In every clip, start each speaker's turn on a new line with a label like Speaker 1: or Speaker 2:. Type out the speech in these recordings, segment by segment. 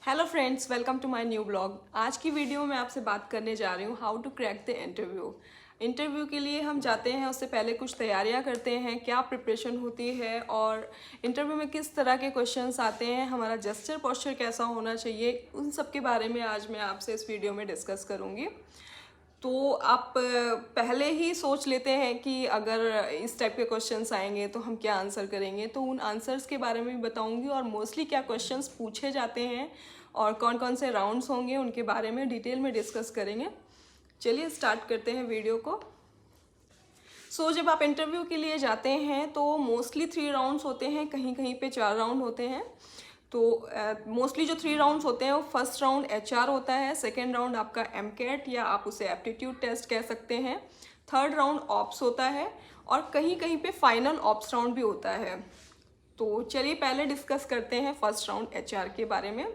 Speaker 1: Hello friends, welcome to my new blog. आज की video में आपसे बात करने जा रही हूँ how to crack the interview. Interview के लिए हम जाते हैं, उससे पहले कुछ तैयारियां करते हैं, क्या प्रिपरेशन होती है और इंटरव्यू में किस तरह के क्वेश्चंस आते हैं, हमारा जेस्चर पोस्चर कैसा होना चाहिए, उन सब के बारे में आज मैं आपसे इस वीडियो में डिस्कस करूँगी। तो आप पहले ही सोच लेते हैं कि अगर इस टाइप के क्वेश्चंस आएंगे तो हम क्या आंसर करेंगे, तो उन आंसर्स के बारे में भी बताऊंगी और मोस्टली क्या क्वेश्चंस पूछे जाते हैं और कौन कौन से राउंड्स होंगे उनके बारे में डिटेल में डिस्कस करेंगे। चलिए स्टार्ट करते हैं वीडियो को। जब आप इंटरव्यू के लिए जाते हैं तो मोस्टली 3 राउंड्स होते हैं, कहीं कहीं पे 4 राउंड होते हैं। तो मोस्टली जो 3 राउंड्स होते हैं वो फर्स्ट राउंड एचआर होता है, सेकेंड राउंड आपका एमकेट या आप उसे एप्टीट्यूड टेस्ट कह सकते हैं, थर्ड राउंड ऑप्स होता है और कहीं कहीं पे फाइनल ऑप्स राउंड भी होता है। तो चलिए पहले डिस्कस करते हैं फर्स्ट राउंड एचआर के बारे में।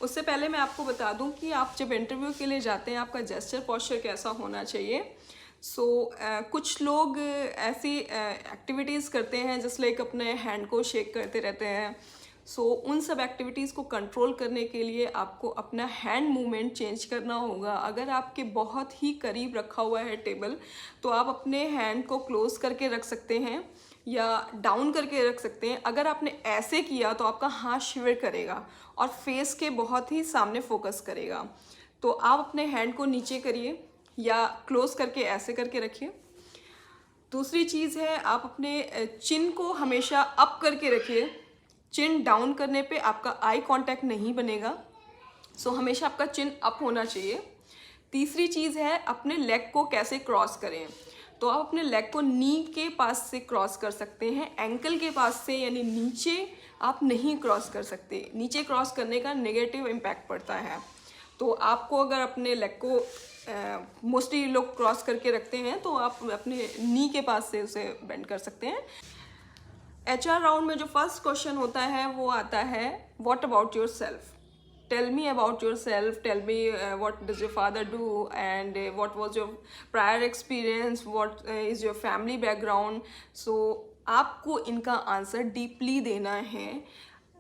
Speaker 1: उससे पहले मैं आपको बता दूं कि आप जब इंटरव्यू के लिए जाते हैं आपका जेस्चर पोस्चर कैसा होना चाहिए। कुछ लोग ऐसी एक्टिविटीज़ करते हैं जैसे लाइक अपने हैंड को शेक करते रहते हैं। उन सब एक्टिविटीज़ को कंट्रोल करने के लिए आपको अपना हैंड मूवमेंट चेंज करना होगा। अगर आपके बहुत ही करीब रखा हुआ है टेबल तो आप अपने हैंड को क्लोज करके रख सकते हैं या डाउन करके रख सकते हैं। अगर आपने ऐसे किया तो आपका हाथ शिवर करेगा और फेस के बहुत ही सामने फोकस करेगा। तो आप अपने हैंड को नीचे करिए या क्लोज करके ऐसे करके रखिए। दूसरी चीज़ है, आप अपने चिन को हमेशा अप करके रखिए। चिन डाउन करने पे आपका आई कांटेक्ट नहीं बनेगा, हमेशा आपका चिन अप होना चाहिए। तीसरी चीज़ है, अपने लेग को कैसे क्रॉस करें। तो आप अपने लेग को नी के पास से क्रॉस कर सकते हैं, एंकल के पास से यानी नीचे आप नहीं क्रॉस कर सकते। नीचे क्रॉस करने का नेगेटिव इम्पैक्ट पड़ता है। तो आपको अगर अपने लेग को मोस्टली लोग क्रॉस करके रखते हैं तो आप अपने नी के पास से उसे बेंड कर सकते हैं। एचआर राउंड में जो फर्स्ट क्वेश्चन होता है वो आता है, what about yourself. Tell me about yourself, tell me what does your father do and what was your prior experience, what is your family background. आपको इनका answer deeply देना है।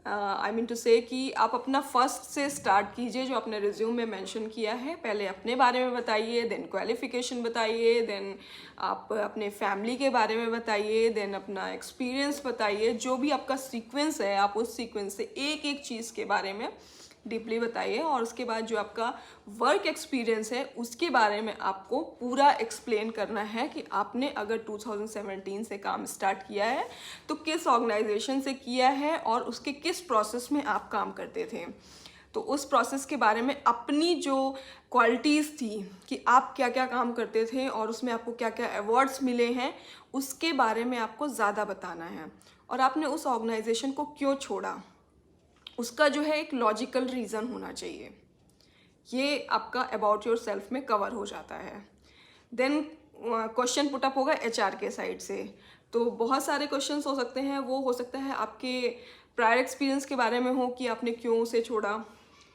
Speaker 1: I mean to से कि आप अपना first से start कीजिए, जो आपने रिज्यूम में मेंशन किया है। पहले अपने बारे में बताइए, देन क्वालिफिकेशन बताइए, देन आप अपने फैमिली के बारे में बताइए, देन अपना एक्सपीरियंस बताइए। जो भी आपका सीक्वेंस है आप उस सीक्वेंस से एक एक चीज़ के बारे में डीपली बताइए और उसके बाद जो आपका वर्क एक्सपीरियंस है उसके बारे में आपको पूरा एक्सप्लेन करना है कि आपने अगर 2017 से काम स्टार्ट किया है तो किस ऑर्गेनाइजेशन से किया है और उसके किस प्रोसेस में आप काम करते थे। तो उस प्रोसेस के बारे में अपनी जो क्वालिटीज़ थी कि आप क्या क्या काम करते थे और उसमें आपको क्या क्या अवार्ड्स मिले हैं, उसके बारे में आपको ज़्यादा बताना है। और आपने उस ऑर्गेनाइजेशन को क्यों छोड़ा, उसका जो है एक लॉजिकल रीज़न होना चाहिए। ये आपका अबाउट योर सेल्फ में कवर हो जाता है। देन क्वेश्चन पुटअप होगा एचआर के साइड से। तो बहुत सारे क्वेश्चंस हो सकते हैं। वो हो सकता है आपके प्रायर एक्सपीरियंस के बारे में हो कि आपने क्यों उसे छोड़ा।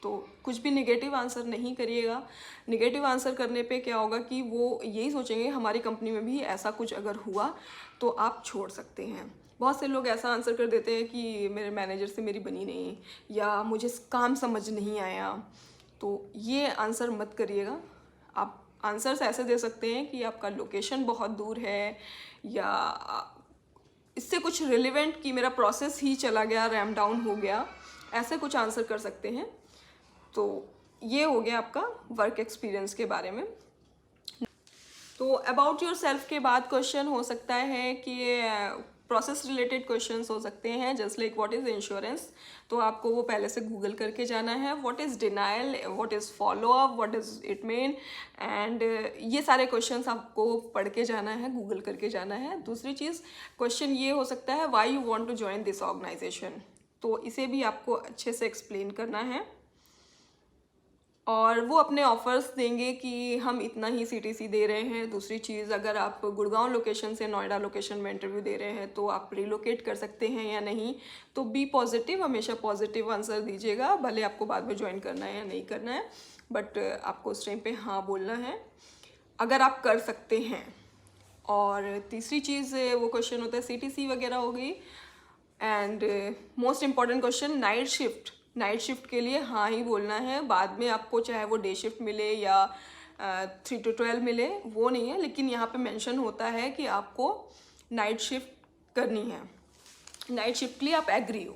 Speaker 1: तो कुछ भी नेगेटिव आंसर नहीं करिएगा। नेगेटिव आंसर करने पे क्या होगा कि वो यही सोचेंगे हमारी कंपनी में भी ऐसा कुछ अगर हुआ तो आप छोड़ सकते हैं। बहुत से लोग ऐसा आंसर कर देते हैं कि मेरे मैनेजर से मेरी बनी नहीं या मुझे काम समझ नहीं आया। तो ये आंसर मत करिएगा। आप आंसर्स ऐसे दे सकते हैं कि आपका लोकेशन बहुत दूर है या इससे कुछ रिलेवेंट कि मेरा प्रोसेस ही चला गया, रैम डाउन हो गया, ऐसे कुछ आंसर कर सकते हैं। तो ये हो गया आपका वर्क एक्सपीरियंस के बारे में। तो अबाउट योर सेल्फ के बाद क्वेश्चन हो सकता है कि प्रोसेस रिलेटेड क्वेश्चंस हो सकते हैं, just like what is insurance. तो आपको वो पहले से गूगल करके जाना है। What is denial, what is follow up, what is it mean, and ये सारे क्वेश्चंस आपको पढ़ के जाना है, गूगल करके जाना है। दूसरी चीज़ क्वेश्चन ये हो सकता है, why you want to join this organization. तो इसे भी आपको अच्छे से एक्सप्लेन करना है और वो अपने ऑफर्स देंगे कि हम इतना ही सीटीसी दे रहे हैं। दूसरी चीज़, अगर आप गुड़गांव लोकेशन से नोएडा लोकेशन में इंटरव्यू दे रहे हैं तो आप रिलोकेट कर सकते हैं या नहीं। तो बी पॉजिटिव, हमेशा पॉजिटिव आंसर दीजिएगा, भले आपको बाद में ज्वाइन करना है या नहीं करना है, बट आपको उस टाइम पे हाँ बोलना है अगर आप कर सकते हैं। और तीसरी चीज़ वो क्वेश्चन होता है सीटीसी वगैरह हो गई। And most important question, night shift night shift के लिए हाँ ही बोलना है। बाद में आपको चाहे वो डे शिफ्ट मिले या 3 to 12 मिले, वो नहीं है, लेकिन यहाँ पे मेंशन होता है कि आपको नाइट शिफ्ट करनी है, नाइट शिफ्ट के लिए आप एग्री हो।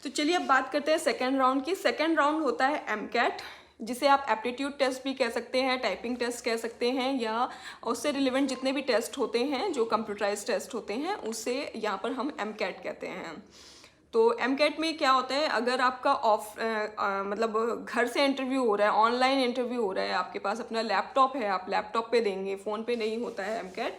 Speaker 1: तो चलिए अब बात करते हैं सेकेंड राउंड की। सेकेंड राउंड होता है MCAT, जिसे आप एप्टीट्यूड टेस्ट भी कह सकते हैं, टाइपिंग टेस्ट कह सकते हैं, या उससे रिलेवेंट जितने भी टेस्ट होते हैं जो कंप्यूटराइज टेस्ट होते हैं उसे यहाँ पर हम MCAT कहते हैं। तो MCAT में क्या होता है, अगर आपका मतलब घर से इंटरव्यू हो रहा है, ऑनलाइन इंटरव्यू हो रहा है, आपके पास अपना लैपटॉप है, आप लैपटॉप पे देंगे, फ़ोन पे नहीं होता है MCAT।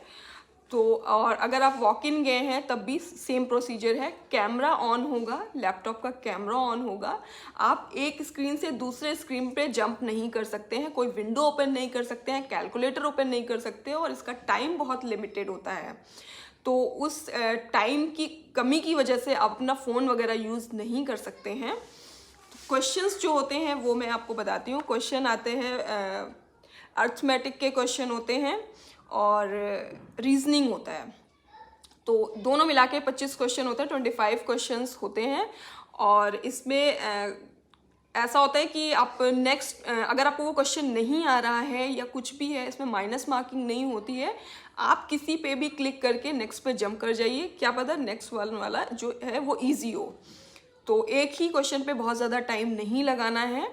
Speaker 1: तो और अगर आप वॉक इन गए हैं तब भी सेम प्रोसीजर है, कैमरा ऑन होगा, लैपटॉप का कैमरा ऑन होगा, आप एक स्क्रीन से दूसरे स्क्रीन पे जंप नहीं कर सकते हैं, कोई विंडो ओपन नहीं कर सकते हैं, कैलकुलेटर ओपन नहीं कर सकते, और इसका टाइम बहुत लिमिटेड होता है। तो उस टाइम की कमी की वजह से आप अपना फ़ोन वगैरह यूज़ नहीं कर सकते हैं। क्वेश्चंस जो होते हैं वो मैं आपको बताती हूँ। क्वेश्चन आते हैं अर्थमेटिक के क्वेश्चन होते हैं और रीजनिंग होता है। तो दोनों मिला के 25 क्वेश्चन होते हैं, 25 क्वेश्चंस होते हैं। और इसमें ऐसा होता है कि आप नेक्स्ट अगर आपको वो क्वेश्चन नहीं आ रहा है या कुछ भी है, इसमें माइनस मार्किंग नहीं होती है, आप किसी पे भी क्लिक करके नेक्स्ट पे जंप कर जाइए, क्या पता नेक्स्ट वाला जो है वो इजी हो। तो एक ही क्वेश्चन पे बहुत ज़्यादा टाइम नहीं लगाना है,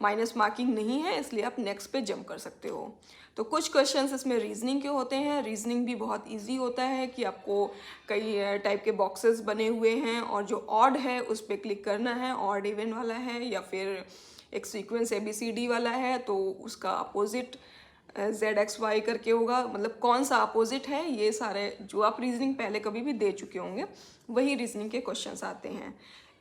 Speaker 1: माइनस मार्किंग नहीं है, इसलिए आप नेक्स्ट पे जंप कर सकते हो। तो कुछ क्वेश्चंस इसमें रीजनिंग के होते हैं। रीजनिंग भी बहुत इजी होता है कि आपको कई टाइप के बॉक्सेस बने हुए हैं और जो ऑड है उस पर क्लिक करना है, ऑड इवन वाला है या फिर एक सीक्वेंस ABCD वाला है तो उसका अपोजिट ZXY करके होगा, मतलब कौन सा अपोजिट है, ये सारे जो आप रीजनिंग पहले कभी भी दे चुके होंगे वही रीजनिंग के क्वेश्चंस आते हैं।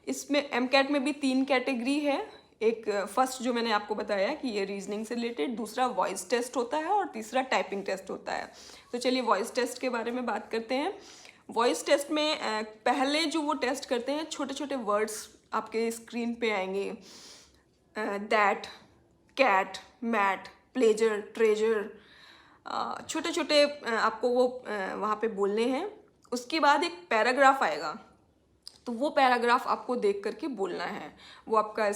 Speaker 1: इसमें MCAT में भी 3 कैटेगरी है। एक फर्स्ट जो मैंने आपको बताया कि ये रीजनिंग से रिलेटेड, दूसरा वॉइस टेस्ट होता है और तीसरा टाइपिंग टेस्ट होता है। तो चलिए वॉइस टेस्ट के बारे में बात करते हैं। वॉइस टेस्ट में पहले जो वो टेस्ट करते हैं, छोटे छोटे वर्ड्स आपके स्क्रीन पे आएंगे, that, cat, mat, pleasure, treasure, छोटे छोटे आपको वो वहाँ पे बोलने हैं। उसके बाद एक पैराग्राफ आएगा, तो वो पैराग्राफ आपको देख करके बोलना है। वो आपका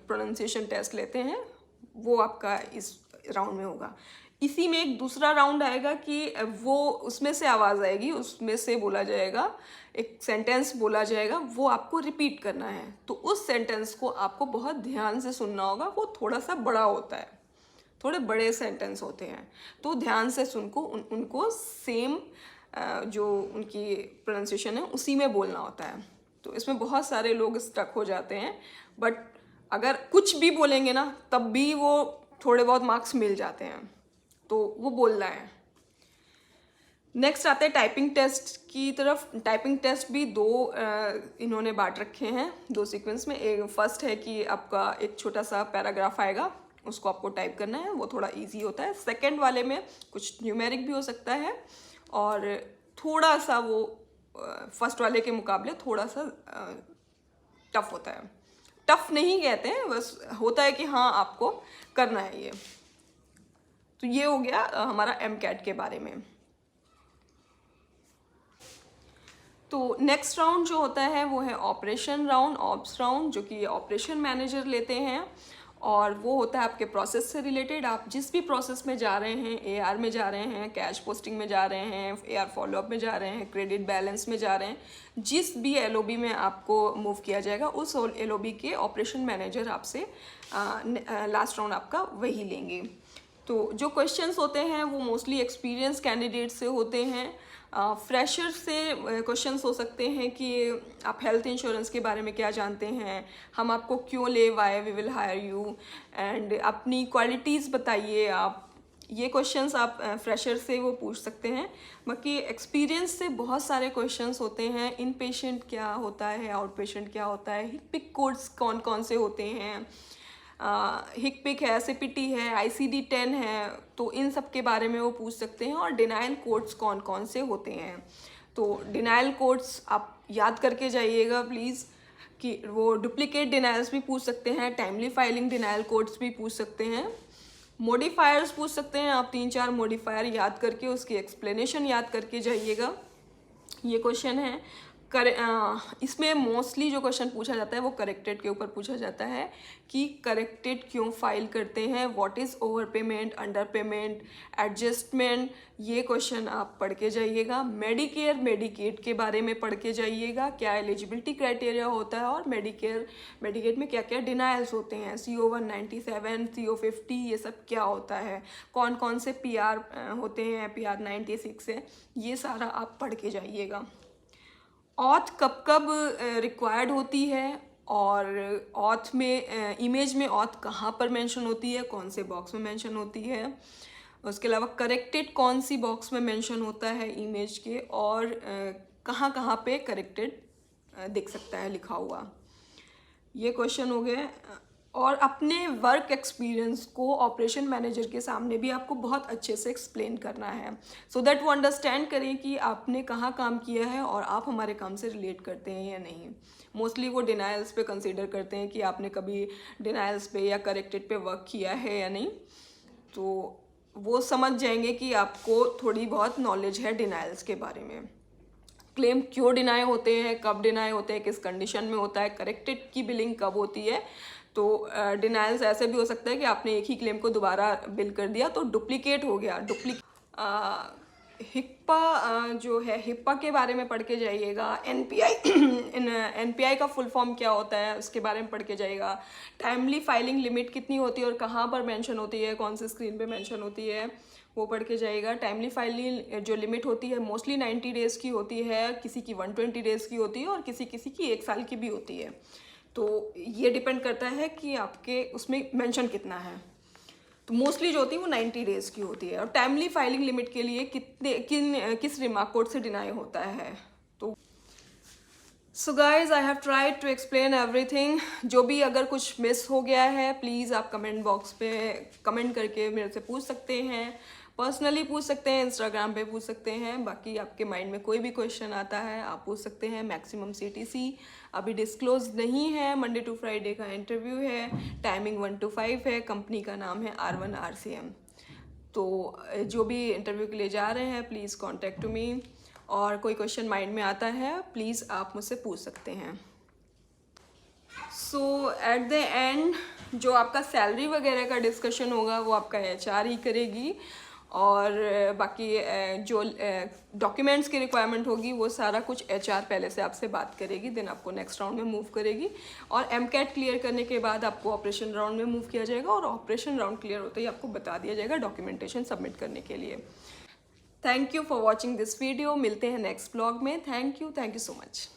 Speaker 1: प्रोनाउंसिएशन टेस्ट लेते हैं, वो आपका इस राउंड में होगा। इसी में एक दूसरा राउंड आएगा कि वो उसमें से आवाज़ आएगी, उसमें से बोला जाएगा, एक सेंटेंस बोला जाएगा, वो आपको रिपीट करना है। तो उस सेंटेंस को आपको बहुत ध्यान से सुनना होगा, वो थोड़ा सा बड़ा होता है, थोड़े बड़े सेंटेंस होते हैं, तो ध्यान से उनको सेम जो उनकी प्रोनाउंसिएशन है उसी में बोलना होता है। तो इसमें बहुत सारे लोग स्टक हो जाते हैं, बट अगर कुछ भी बोलेंगे ना तब भी वो थोड़े बहुत मार्क्स मिल जाते हैं, तो वो बोलना है। नेक्स्ट आते हैं टाइपिंग टेस्ट की तरफ। टाइपिंग टेस्ट भी दो इन्होंने बांट रखे हैं, 2 सीक्वेंस में। एक फर्स्ट है कि आपका एक छोटा सा पैराग्राफ आएगा, उसको आपको टाइप करना है, वो थोड़ा इजी होता है। सेकंड वाले में कुछ न्यूमेरिक भी हो सकता है और थोड़ा सा वो फर्स्ट वाले के मुकाबले थोड़ा सा टफ होता है। टफ नहीं कहते हैं, बस होता है कि हाँ आपको करना है ये। तो ये हो गया हमारा MCAT के बारे में। तो नेक्स्ट राउंड जो होता है वो है ऑपरेशन राउंड, ऑप्स राउंड, जो कि ऑपरेशन मैनेजर लेते हैं और वो होता है आपके प्रोसेस से रिलेटेड। आप जिस भी प्रोसेस में जा रहे हैं, AR में जा रहे हैं, कैश पोस्टिंग में जा रहे हैं, AR फॉलोअप में जा रहे हैं, क्रेडिट बैलेंस में जा रहे हैं, जिस भी LOB में आपको मूव किया जाएगा उस LOB के ऑपरेशन मैनेजर आपसे लास्ट राउंड आपका वही लेंगे। तो जो क्वेश्चंस होते हैं वो मोस्टली एक्सपीरियंस कैंडिडेट से होते हैं। फ्रेशर से क्वेश्चंस हो सकते हैं कि आप हेल्थ इंश्योरेंस के बारे में क्या जानते हैं, हम आपको क्यों ले, why we will hire you, and अपनी क्वालिटीज़ बताइए आप। ये क्वेश्चंस आप फ्रेशर से वो पूछ सकते हैं। बाकी एक्सपीरियंस से बहुत सारे क्वेश्चंस होते हैं। इन पेशेंट क्या होता है, आउट पेशेंट क्या होता है, हिकपिक कोड्स कौन कौन से होते हैं, हिकपिक है, CPT है, ICD-10 है, तो इन सब के बारे में वो पूछ सकते हैं। और डिनाइल कोड्स कौन कौन से होते हैं, तो डिनाइल कोड्स आप याद करके जाइएगा प्लीज़, कि वो डुप्लीकेट डिनाइल्स भी पूछ सकते हैं, टाइमली फाइलिंग डिनाइल कोड्स भी पूछ सकते हैं, मॉडिफायर्स पूछ सकते हैं। आप 3-4 मॉडिफायर याद करके उसकी एक्सप्लेनेशन याद करके जाइएगा, ये क्वेश्चन है। इसमें मोस्टली जो क्वेश्चन पूछा जाता है वो करेक्टेड के ऊपर पूछा जाता है कि करेक्टेड क्यों फाइल करते हैं, what is over payment, under payment, adjustment, ये क्वेश्चन आप पढ़ के जाइएगा। मेडिकेयर मेडिकेड के बारे में पढ़ के जाइएगा, क्या एलिजिबिलिटी क्राइटेरिया होता है और मेडिकेड में क्या क्या डिनायल्स होते हैं, CO197, CO50, ये सब क्या होता है, कौन कौन से PR होते हैं, PR 96 है, ये सारा आप पढ़ के जाइएगा। ऑथ कब कब रिक्वायर्ड होती है और ऑथ में इमेज में ऑथ कहाँ पर मेंशन होती है, कौन से बॉक्स में मेंशन होती है, उसके अलावा करेक्टेड कौन सी बॉक्स में मेंशन होता है इमेज के, और कहाँ कहाँ पे करेक्टेड दिख सकता है लिखा हुआ, ये क्वेश्चन हो गए। और अपने वर्क एक्सपीरियंस को ऑपरेशन मैनेजर के सामने भी आपको बहुत अच्छे से एक्सप्लेन करना है, सो दैट वो अंडरस्टैंड करें कि आपने कहाँ काम किया है और आप हमारे काम से रिलेट करते हैं या नहीं। मोस्टली वो डिनायल्स पे कंसीडर करते हैं कि आपने कभी डिनायल्स पे या करेक्टेड पे वर्क किया है या नहीं, तो वो समझ जाएंगे कि आपको थोड़ी बहुत नॉलेज है डिनायल्स के बारे में। क्लेम क्यों डिनाई होते हैं, कब डिनाई होते हैं, किस कंडीशन में होता है, करेक्टेड की बिलिंग कब होती है। तो डिनाइल्स ऐसे भी हो सकता है कि आपने एक ही क्लेम को दोबारा बिल कर दिया तो डुप्लीकेट हो गया। हिप्पा जो है, हिप्पा के बारे में पढ़ के जाइएगा। NPI का फुल फॉर्म क्या होता है उसके बारे में पढ़ के जाइएगा। टाइमली फाइलिंग लिमिट कितनी होती है और कहाँ पर मेंशन होती है, कौन से स्क्रीन पे मेंशन होती है, वो पढ़ के जाइएगा। टाइमली फाइलिंग जो लिमिट होती है मोस्टली 90 डेज़ की होती है, किसी की 120 डेज़ की होती है और किसी की 1 साल की भी होती है। तो ये डिपेंड करता है कि आपके उसमें मेंशन कितना है। तो मोस्टली जो होती है वो 90 डेज़ की होती है। और टाइमली फाइलिंग लिमिट के लिए किस रिमार्क कोड से डिनाई होता है। तो so guys I have tried to explain everything. जो भी अगर कुछ मिस हो गया है प्लीज़ आप कमेंट बॉक्स पे कमेंट करके मेरे से पूछ सकते हैं, पर्सनली पूछ सकते हैं, इंस्टाग्राम पे पूछ सकते हैं। बाकी आपके माइंड में कोई भी क्वेश्चन आता है आप पूछ सकते हैं। मैक्सिमम CTC अभी डिस्क्लोज नहीं है, मंडे टू फ्राइडे का इंटरव्यू है, टाइमिंग 1 to 5 है, कंपनी का नाम है R1 RCM। तो जो भी इंटरव्यू के लिए जा रहे हैं प्लीज़ कॉन्टेक्ट टू मी, और कोई क्वेश्चन माइंड में आता है प्लीज़ आप मुझसे पूछ सकते हैं। सो एट द एंड जो आपका सैलरी वगैरह का डिस्कशन होगा वो आपका HR ही करेगी, और बाकी जो डॉक्यूमेंट्स की रिक्वायरमेंट होगी वो सारा कुछ HR पहले से आपसे बात करेगी, देन आपको नेक्स्ट राउंड में मूव करेगी। और MCAT क्लियर करने के बाद आपको ऑपरेशन राउंड में मूव किया जाएगा, और ऑपरेशन राउंड क्लियर होते ही आपको बता दिया जाएगा डॉक्यूमेंटेशन सबमिट करने के लिए। Thank you for watching this video. मिलते हैं नेक्स्ट ब्लॉग में। Thank you so much.